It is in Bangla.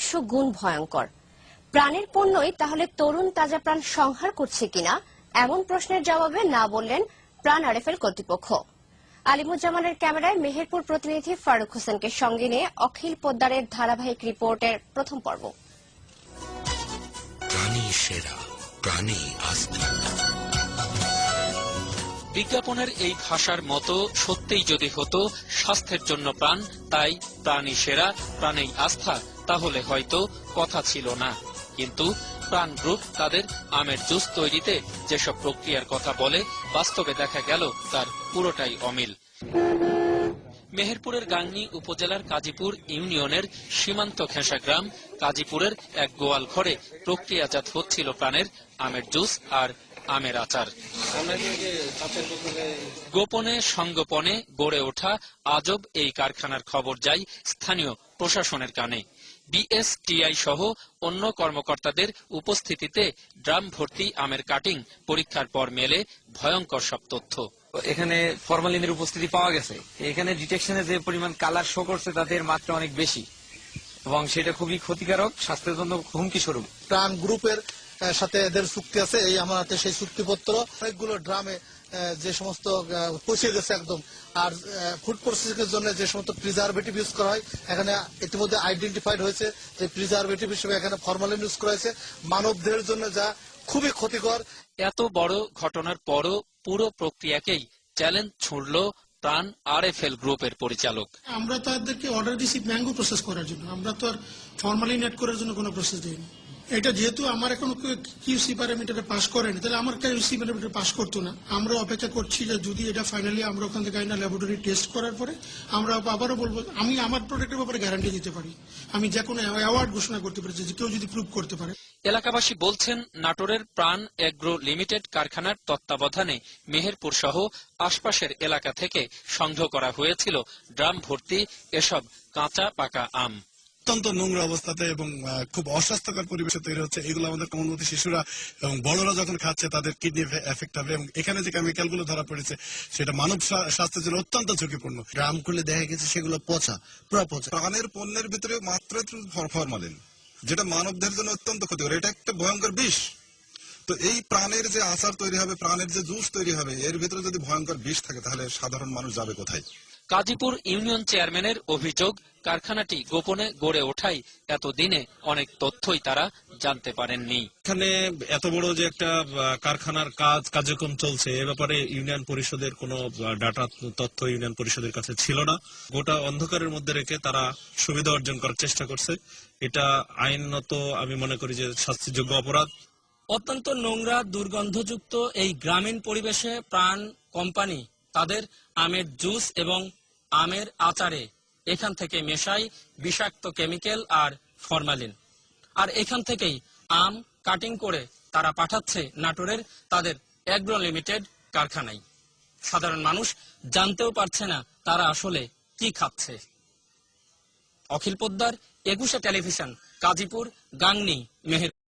100 গুণ ভয়ঙ্কর। প্রাণের পণ্যই তাহলে তরুণ তাজা প্রাণ সংহার করছে কিনা, এমন প্রশ্নের জবাবে না বললেন প্রাণ আরএফএল কর্তৃপক্ষ। আলিমুজ্জামানের ক্যামেরায় মেহেরপুর প্রতিনিধি ফারুক হোসেনকে সঙ্গে নিয়ে অখিল পোদ্দারের ধারাবাহিক রিপোর্টের প্রথম পর্ব। প্রাণী সেরা, প্রাণী আস্থা। বিজ্ঞাপনের এই ভাষার মতো সত্যিই যদি হতো স্বাস্থ্যের জন্য প্রাণ, তাই প্রাণী সেরা, প্রাণেই আস্থা, তাহলে হয়তো কথা ছিল না। কিন্তু প্রাণ গ্রুপ তাদের আমের জুস তৈরিতে যেসব প্রক্রিয়ার কথা বলে, বাস্তবে দেখা গেল তার পুরোটাই অমিল। মেহেরপুরের গাংনী উপজেলার কাজীপুর ইউনিয়নের সীমান্ত ঘেঁষা গ্রাম কাজীপুরের এক গোয়াল ঘরে প্রক্রিয়াজাত হচ্ছিল প্রাণের আমের জুস আর আমের আচার। গোপনে সংগোপনে গড়ে ওঠা আজব এই কারখানার খবর যায় স্থানীয় প্রশাসনের কানে। বিএসটিআই সহ অন্য কর্মকর্তাদের উপস্থিতিতে ড্রাম ভর্তি আমের কাটিং পরীক্ষার পর মেলে ভয়ঙ্কর সব তথ্য। এখানে ফরমালিনের উপস্থিতি পাওয়া গেছে। এখানে ডিটেকশনে যে পরিমাণ কালার শো করছে তাদের মাত্রা অনেক বেশি এবং সেটা খুবই ক্ষতিকারক, স্বাস্থ্যের জন্য হুমকি স্বরূপ। প্রাণ গ্রুপের সাথে এদের চুক্তি আছে, এই আমার হাতে সেই চুক্তিপত্র। অনেকগুলো ড্রামে যে সমস্ত পৌঁছে গেছে একদম। আর ফুড প্রসেসিং এর জন্য যে সমস্ত প্রিজারভেটিভ ইউজ করা হয়, এখানে ইতিমধ্যে আইডেন্টিফাইড হয়েছে যে প্রিজারভেটিভ হিসেবে এখানে ফরমালিন ইউজ করা হয়েছে, মানব দেহের জন্য যা খুবই ক্ষতিকর। এত বড় ঘটনার পরও পুরো প্রক্রিয়াকেই চ্যালেঞ্জ ছুড়ল প্রাণ আরএফএল গ্রুপের পরিচালক। আমরা তাদেরকে অর্ডার দিয়েছি ম্যাঙ্গো প্রসেস করার জন্য, আমরা তো আর ফরমালিন অ্যাড করার জন্য কোনো প্রসেস দিইনি। এটা যেহেতু আমার এখন কিউসি প্যারামিটারে পাস করেনি, তাহলে আমার কিউসি প্যারামিটার পাস করতো না। আমরা অপেক্ষা করছি যে যদি এটা ফাইনালি আমরা ওখান থেকে ল্যাবরেটরি টেস্ট করার পরে আমরা আবারও বলবো, আমি আমার প্রোডাক্টের ব্যাপারে গ্যারান্টি দিতে পারি, আমি যে কোনো অ্যাওয়ার্ড ঘোষণা করতে পারি যে কেউ যদি প্রুভ করতে পারে। এলাকাবাসী বলছেন, নাটোরের প্রাণ এগ্রো লিমিটেড কারখানার তত্ত্বাবধানে মেহেরপুর সহ আশপাশের এলাকা থেকে সংগ্রহ করা হয়েছিল ড্রাম ভর্তি এসব কাঁচা পাকা আম। অত্যন্ত নোংরা অবস্থাতে এবং খুব অস্বাস্থ্যকর পরিবেশে তৈরি হচ্ছে। এগুলো আমাদের কোমলমতি শিশুরা এবং বড়রা যখন খাচ্ছে তাদের কিডনি এফেক্ট হবে এবং এখানে যে কেমিক্যাল গুলো ধরা পড়েছে সেটা মানব স্বাস্থ্যের জন্য অত্যন্ত ঝুঁকিপূর্ণ। ড্রাম খুলে দেখা গেছে সেগুলো পচা, পুরো পচা। প্রাণের পণ্যের ভিতরে মাত্র ফরমালিন, যেটা মানবদের জন্য অত্যন্ত ক্ষতিকর। এটা একটা ভয়ঙ্কর বিষ। তো এই প্রাণের যে আচার তৈরি হবে, প্রাণের যে জুস তৈরি হবে, এর ভিতরে যদি ভয়ঙ্কর বিষ থাকে তাহলে সাধারণ মানুষ যাবে কোথায়? কাজীপুর ইউনিয়ন চেয়ারম্যানের অভিযোগ, কারখানাটি গোপনে গড়ে ওঠায় এতদিনে অনেক তথ্যই তারা জানতে পারেননি। এখানে এত বড় যে একটা কারখানার কার্যক্রম চলছে, এ ব্যাপারে ইউনিয়ন পরিষদের কোনো ডাটা তথ্য ইউনিয়ন পরিষদের কাছে ছিল না। গোটা অন্ধকারের মধ্যে রেখে তারা সুবিধা অর্জন করার চেষ্টা করছে। এটা আইনত আমি মনে করি যে শাস্তিযোগ্য অপরাধ। অত্যন্ত নোংরা দুর্গন্ধযুক্ত এই গ্রামীণ পরিবেশে প্রাণ কোম্পানি তাদের আমের জুস এবং আমের আচারে এখান থেকে মেশাই বিষাক্ত কেমিক্যাল আর ফরমালিন, আর এখান থেকেই আম কাটিং করে তারা পাঠাচ্ছে নাটোরের তাদের এগ্রো লিমিটেড কারখানায়। সাধারণ মানুষ জানতেও পারছে না তারা আসলে কি খাচ্ছে। অখিল পোদ্দার, 21 টেলিভিশন, কাজীপুর, গাংনী, মেহেরপুর।